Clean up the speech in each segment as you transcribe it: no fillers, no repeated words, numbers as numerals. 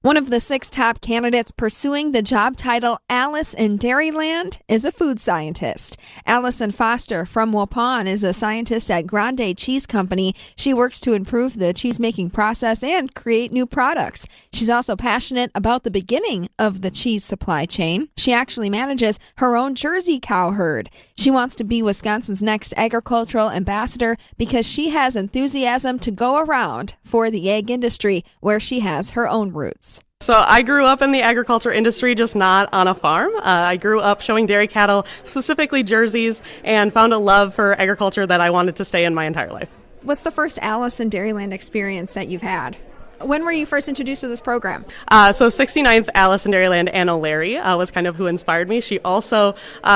One of the 6 top candidates pursuing the job title Alice in Dairyland is a food scientist. Allison Foster from Waupun is a scientist at Grande Cheese Company. She works to improve the cheesemaking process and create new products. She's also passionate about the beginning of the cheese supply chain. She actually manages her own Jersey cow herd. She wants to be Wisconsin's next agricultural ambassador because she has enthusiasm to go around for the egg industry where she has her own roots. So I grew up in the agriculture industry, just not on a farm. I grew up showing dairy cattle, specifically Jerseys, and found a love for agriculture that I wanted to stay in my entire life. What's the first Alice in Dairyland experience that you've had? When were you first introduced to this program? So 69th Alice in Dairyland, Anna Larry was kind of who inspired me. She also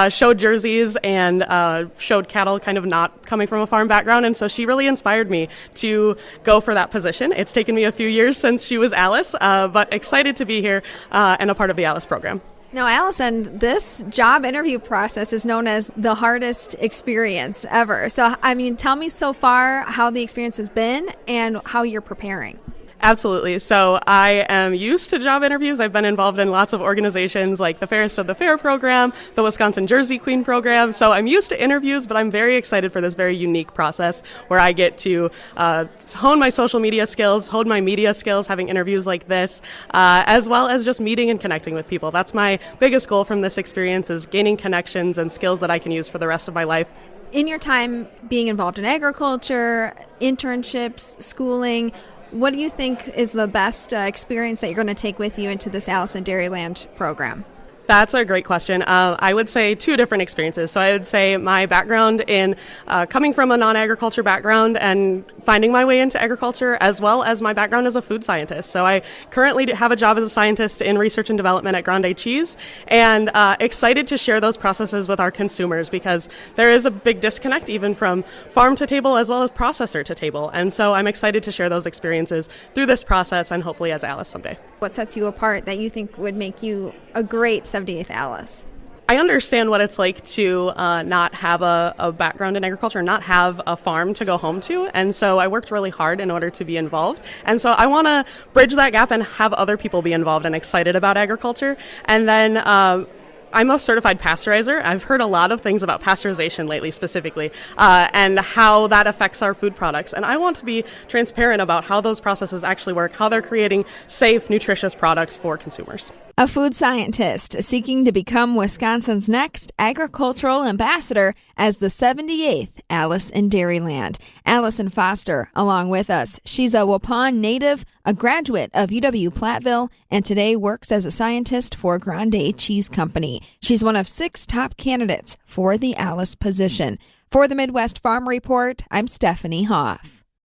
showed Jerseys and showed cattle kind of not coming from a farm background, and so she really inspired me to go for that position. It's taken me a few years since she was Alice, but excited to be here and a part of the Alice program. Now, Allison, this job interview process is known as the hardest experience ever. So, tell me so far how the experience has been and how you're preparing. Absolutely. So I am used to job interviews. I've been involved in lots of organizations like the Fairest of the Fair program, the Wisconsin Jersey Queen program. So I'm used to interviews, but I'm very excited for this very unique process where I get to hone my social media skills, hone my media skills, having interviews like this, as well as just meeting and connecting with people. That's my biggest goal from this experience, is gaining connections and skills that I can use for the rest of my life. In your time being involved in agriculture, internships, schooling, what do you think is the best experience that you're going to take with you into this Alice in Dairyland program? That's a great question. I would say 2 different experiences. So I would say my background in coming from a non-agriculture background and finding my way into agriculture, as well as my background as a food scientist. So I currently have a job as a scientist in research and development at Grande Cheese, and excited to share those processes with our consumers because there is a big disconnect even from farm to table as well as processor to table. And so I'm excited to share those experiences through this process and hopefully as Alice someday. What sets you apart that you think would make you a great 78th Alice? I understand what it's like to not have a background in agriculture, not have a farm to go home to. And so I worked really hard in order to be involved. And so I want to bridge that gap and have other people be involved and excited about agriculture. And then I'm a certified pasteurizer. I've heard a lot of things about pasteurization lately specifically, and how that affects our food products. And I want to be transparent about how those processes actually work, how they're creating safe, nutritious products for consumers. A food scientist seeking to become Wisconsin's next agricultural ambassador as the 78th Alice in Dairyland. Allison Foster, along with us. She's a Waupun native, a graduate of UW-Platteville, and today works as a scientist for Grande Cheese Company. She's one of 6 top candidates for the Alice position. For the Midwest Farm Report, I'm Stephanie Hoff.